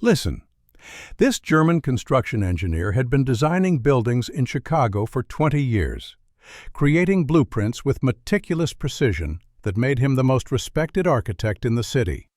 Listen, this German construction engineer had been designing buildings in Chicago for 20 years, creating blueprints with meticulous precision that made him the most respected architect in the city.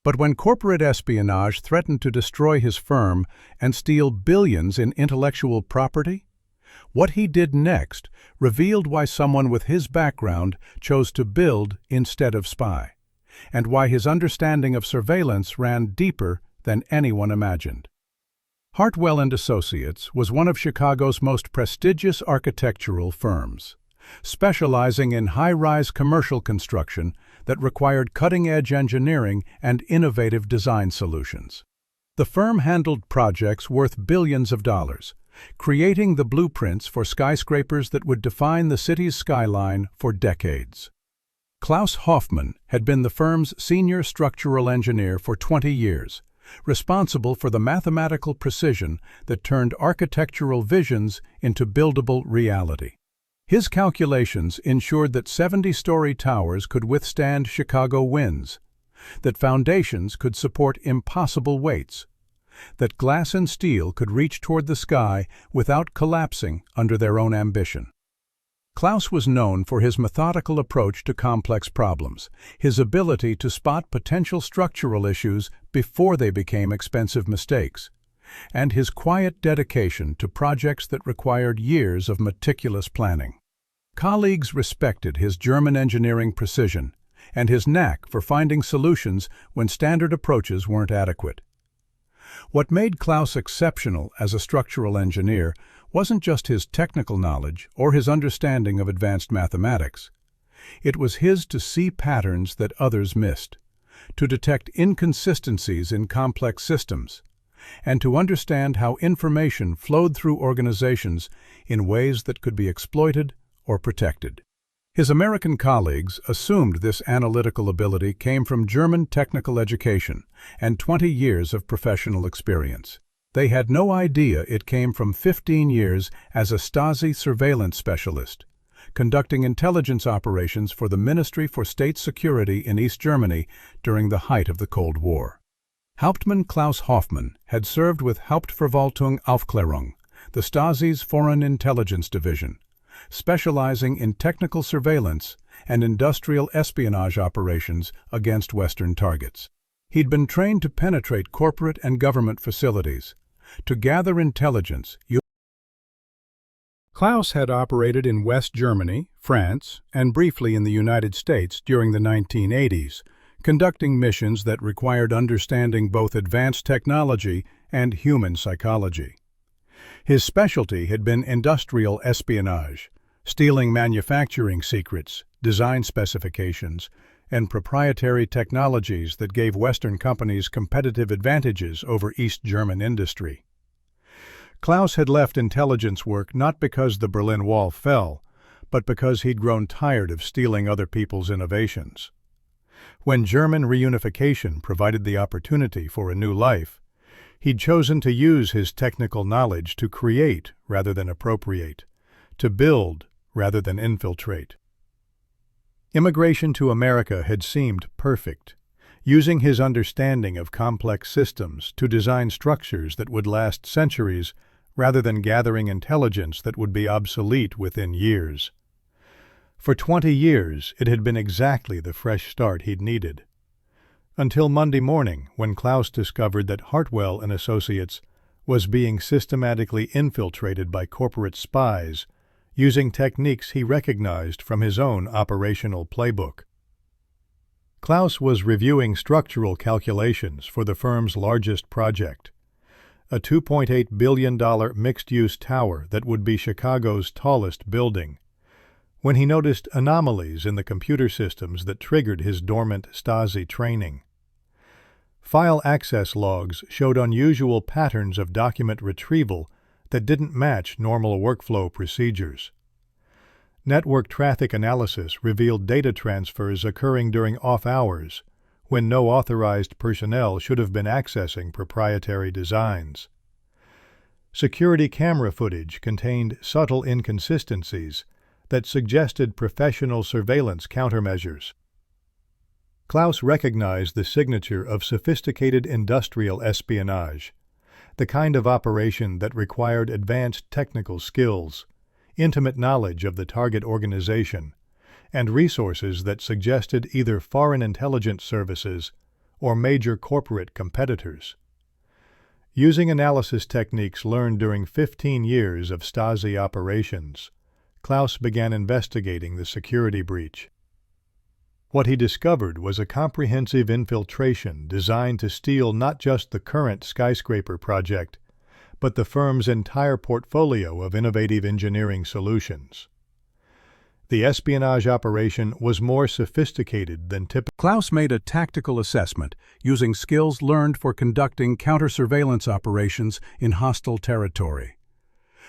But when corporate espionage threatened to destroy his firm and steal billions in intellectual property, what he did next revealed why someone with his background chose to build instead of spy, and why his understanding of surveillance ran deeper than anyone imagined. Hartwell and Associates was one of Chicago's most prestigious architectural firms, specializing in high-rise commercial construction that required cutting-edge engineering and innovative design solutions. The firm handled projects worth billions of dollars, creating the blueprints for skyscrapers that would define the city's skyline for decades. Klaus Hoffmann had been the firm's senior structural engineer for 20 years, responsible for the mathematical precision that turned architectural visions into buildable reality. His calculations ensured that 70-story towers could withstand Chicago winds, that foundations could support impossible weights, that glass and steel could reach toward the sky without collapsing under their own ambition. Klaus was known for his methodical approach to complex problems, his ability to spot potential structural issues before they became expensive mistakes, and his quiet dedication to projects that required years of meticulous planning. Colleagues respected his German engineering precision and his knack for finding solutions when standard approaches weren't adequate. What made Klaus exceptional as a structural engineer wasn't just his technical knowledge or his understanding of advanced mathematics. It was his to see patterns that others missed, to detect inconsistencies in complex systems, and to understand how information flowed through organizations in ways that could be exploited or protected. His American colleagues assumed this analytical ability came from German technical education and 20 years of professional experience. They had no idea it came from 15 years as a Stasi surveillance specialist, conducting intelligence operations for the Ministry for State Security in East Germany during the height of the Cold War. Hauptmann Klaus Hoffmann had served with Hauptverwaltung Aufklärung, the Stasi's Foreign Intelligence Division, specializing in technical surveillance and industrial espionage operations against Western targets. He'd been trained to penetrate corporate and government facilities, to gather intelligence. Klaus had operated in West Germany, France, and briefly in the United States during the 1980s, conducting missions that required understanding both advanced technology and human psychology. His specialty had been industrial espionage, stealing manufacturing secrets, design specifications, and proprietary technologies that gave Western companies competitive advantages over East German industry. Klaus had left intelligence work not because the Berlin Wall fell, but because he'd grown tired of stealing other people's innovations. When German reunification provided the opportunity for a new life, he'd chosen to use his technical knowledge to create rather than appropriate, to build rather than infiltrate. Immigration to America had seemed perfect, using his understanding of complex systems to design structures that would last centuries rather than gathering intelligence that would be obsolete within years. For 20 years, it had been exactly the fresh start he'd needed. Until Monday morning, when Klaus discovered that Hartwell and Associates was being systematically infiltrated by corporate spies, using techniques he recognized from his own operational playbook. Klaus was reviewing structural calculations for the firm's largest project, a $2.8 billion mixed-use tower that would be Chicago's tallest building, when he noticed anomalies in the computer systems that triggered his dormant Stasi training. File access logs showed unusual patterns of document retrieval that didn't match normal workflow procedures. Network traffic analysis revealed data transfers occurring during off-hours, when no authorized personnel should have been accessing proprietary designs. Security camera footage contained subtle inconsistencies that suggested professional surveillance countermeasures. Klaus recognized the signature of sophisticated industrial espionage, the kind of operation that required advanced technical skills, intimate knowledge of the target organization, and resources that suggested either foreign intelligence services or major corporate competitors. Using analysis techniques learned during 15 years of Stasi operations, Klaus began investigating the security breach. What he discovered was a comprehensive infiltration designed to steal not just the current skyscraper project, but the firm's entire portfolio of innovative engineering solutions. The espionage operation was more sophisticated than typical. Klaus made a tactical assessment using skills learned for conducting counter-surveillance operations in hostile territory.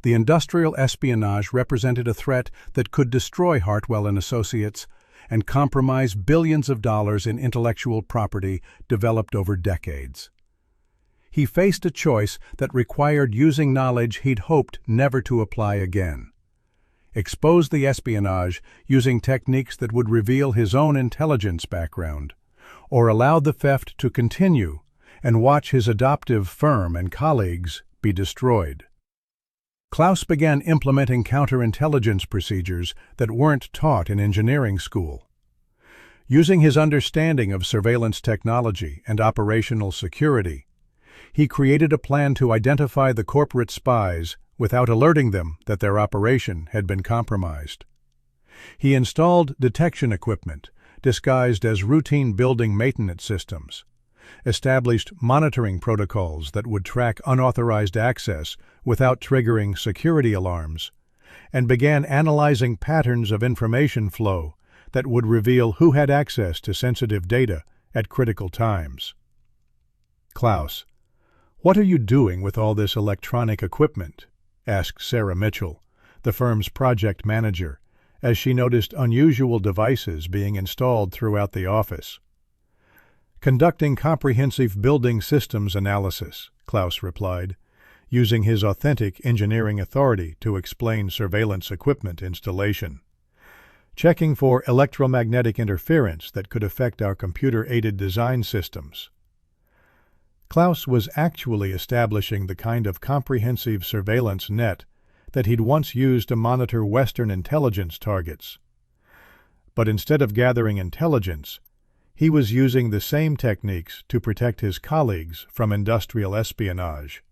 The industrial espionage represented a threat that could destroy Hartwell and Associates and compromise billions of dollars in intellectual property developed over decades. He faced a choice that required using knowledge he'd hoped never to apply again. Expose the espionage using techniques that would reveal his own intelligence background, or allow the theft to continue and watch his adoptive firm and colleagues be destroyed. Klaus began implementing counterintelligence procedures that weren't taught in engineering school. Using his understanding of surveillance technology and operational security, he created a plan to identify the corporate spies without alerting them that their operation had been compromised. He installed detection equipment disguised as routine building maintenance systems, established monitoring protocols that would track unauthorized access without triggering security alarms, and began analyzing patterns of information flow that would reveal who had access to sensitive data at critical times. "Klaus, what are you doing with all this electronic equipment?" asked Sarah Mitchell, the firm's project manager, as she noticed unusual devices being installed throughout the office. "Conducting comprehensive building systems analysis," Klaus replied, using his authentic engineering authority to explain surveillance equipment installation. "Checking for electromagnetic interference that could affect our computer-aided design systems." Klaus was actually establishing the kind of comprehensive surveillance net that he'd once used to monitor Western intelligence targets. But instead of gathering intelligence, he was using the same techniques to protect his colleagues from industrial espionage.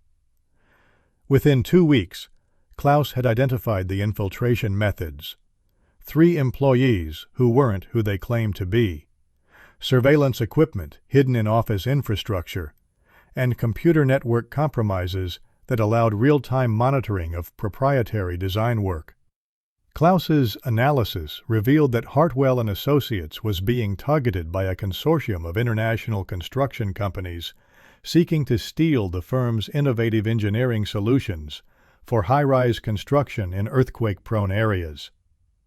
Within 2 weeks, Klaus had identified the infiltration methods: 3 employees who weren't who they claimed to be, surveillance equipment hidden in office infrastructure, and computer network compromises that allowed real-time monitoring of proprietary design work. Klaus's analysis revealed that Hartwell and Associates was being targeted by a consortium of international construction companies seeking to steal the firm's innovative engineering solutions for high-rise construction in earthquake-prone areas.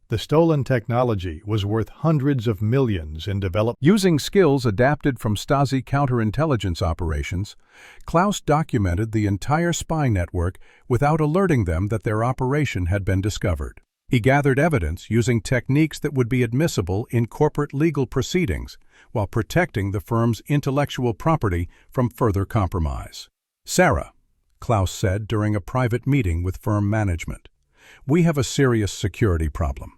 The stolen technology was worth hundreds of millions in development. Using skills adapted from Stasi counterintelligence operations, Klaus documented the entire spy network without alerting them that their operation had been discovered. He gathered evidence using techniques that would be admissible in corporate legal proceedings while protecting the firm's intellectual property from further compromise. "Sarah," Klaus said during a private meeting with firm management, "we have a serious security problem.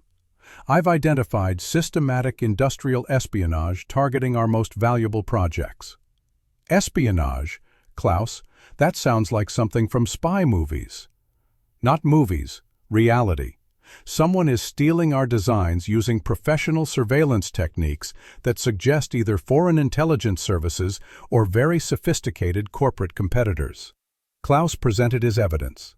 I've identified systematic industrial espionage targeting our most valuable projects." "Espionage, Klaus, that sounds like something from spy movies." "Not movies, reality. Someone is stealing our designs using professional surveillance techniques that suggest either foreign intelligence services or very sophisticated corporate competitors." Klaus presented his evidence: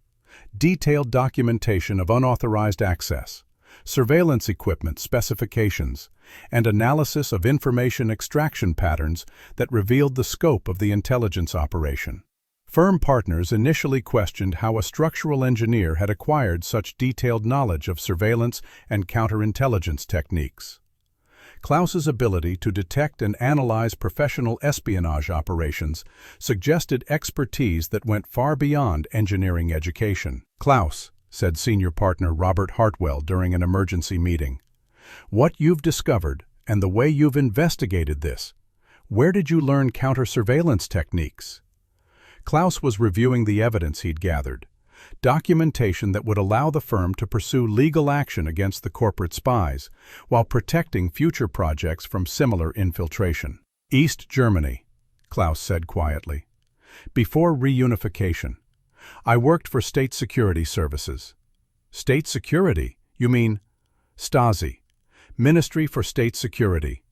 detailed documentation of unauthorized access, surveillance equipment specifications, and analysis of information extraction patterns that revealed the scope of the intelligence operation. Firm partners initially questioned how a structural engineer had acquired such detailed knowledge of surveillance and counterintelligence techniques. Klaus's ability to detect and analyze professional espionage operations suggested expertise that went far beyond engineering education. "Klaus," said senior partner Robert Hartwell during an emergency meeting, "what you've discovered and the way you've investigated this. Where did you learn counter-surveillance techniques? Klaus was reviewing the evidence he'd gathered, documentation that would allow the firm to pursue legal action against the corporate spies while protecting future projects from similar infiltration. East Germany, Klaus said quietly. Before reunification, I worked for state security services. State security? You mean Stasi, Ministry for State Security.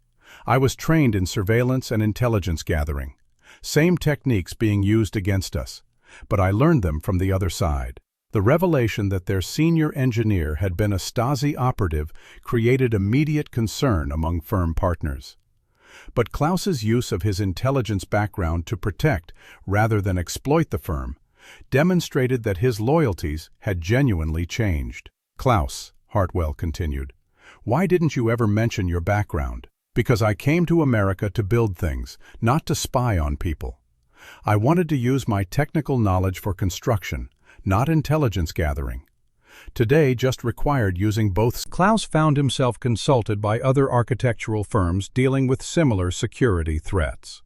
I was trained in surveillance and intelligence gathering, same techniques being used against us, but I learned them from the other side. The revelation that their senior engineer had been a Stasi operative created immediate concern among firm partners. But Klaus's use of his intelligence background to protect rather than exploit the firm demonstrated that his loyalties had genuinely changed. Klaus, Hartwell continued, why didn't you ever mention your background? Because I came to America to build things, not to spy on people. I wanted to use my technical knowledge for construction, not intelligence gathering. Today just required using both. Klaus found himself consulted by other architectural firms dealing with similar security threats,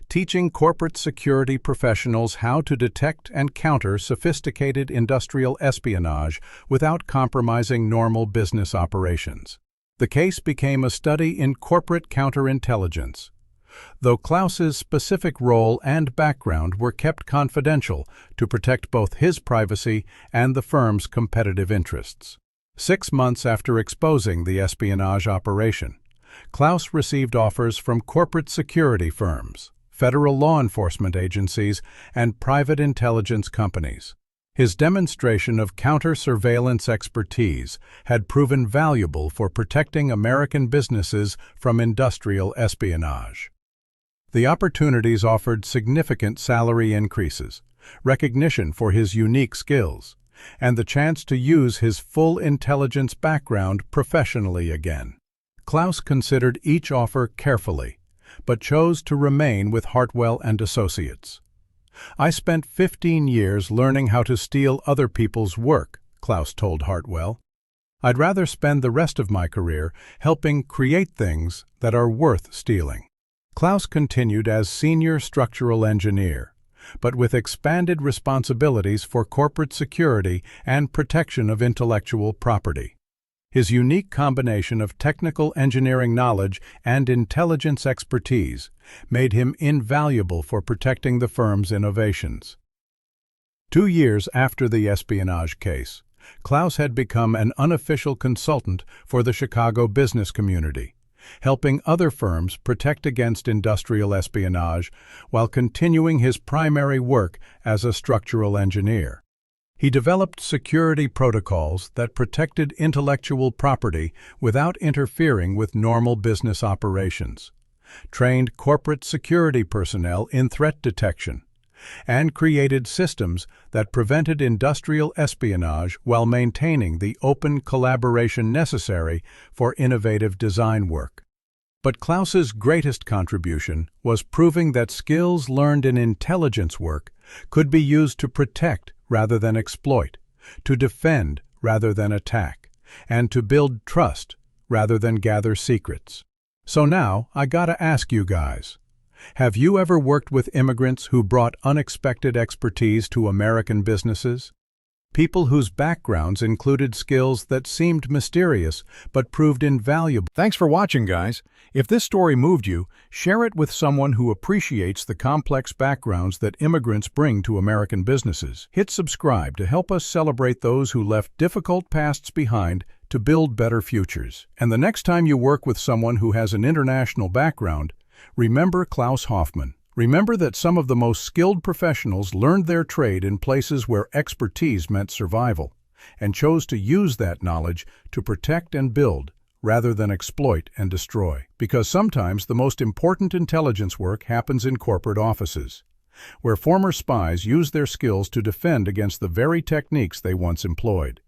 teaching corporate security professionals how to detect and counter sophisticated industrial espionage without compromising normal business operations. The case became a study in corporate counterintelligence, though Klaus's specific role and background were kept confidential to protect both his privacy and the firm's competitive interests. 6 months after exposing the espionage operation, Klaus received offers from corporate security firms, federal law enforcement agencies, and private intelligence companies. His demonstration of counter-surveillance expertise had proven valuable for protecting American businesses from industrial espionage. The opportunities offered significant salary increases, recognition for his unique skills, and the chance to use his full intelligence background professionally again. Klaus considered each offer carefully, but chose to remain with Hartwell and Associates. I spent 15 years learning how to steal other people's work, Klaus told Hartwell. I'd rather spend the rest of my career helping create things that are worth stealing. Klaus continued as senior structural engineer, but with expanded responsibilities for corporate security and protection of intellectual property. His unique combination of technical engineering knowledge and intelligence expertise made him invaluable for protecting the firm's innovations. 2 years after the espionage case, Klaus had become an unofficial consultant for the Chicago business community, helping other firms protect against industrial espionage while continuing his primary work as a structural engineer. He developed security protocols that protected intellectual property without interfering with normal business operations, trained corporate security personnel in threat detection, and created systems that prevented industrial espionage while maintaining the open collaboration necessary for innovative design work. But Klaus's greatest contribution was proving that skills learned in intelligence work could be used to protect rather than exploit, to defend rather than attack, and to build trust rather than gather secrets. So now, I gotta ask you guys, have you ever worked with immigrants who brought unexpected expertise to American businesses? People whose backgrounds included skills that seemed mysterious but proved invaluable. Thanks for watching, guys. If this story moved you, share it with someone who appreciates the complex backgrounds that immigrants bring to American businesses. Hit subscribe to help us celebrate those who left difficult pasts behind to build better futures. And the next time you work with someone who has an international background, remember Klaus Hoffmann. Remember that some of the most skilled professionals learned their trade in places where expertise meant survival, and chose to use that knowledge to protect and build rather than exploit and destroy. Because sometimes the most important intelligence work happens in corporate offices, where former spies use their skills to defend against the very techniques they once employed.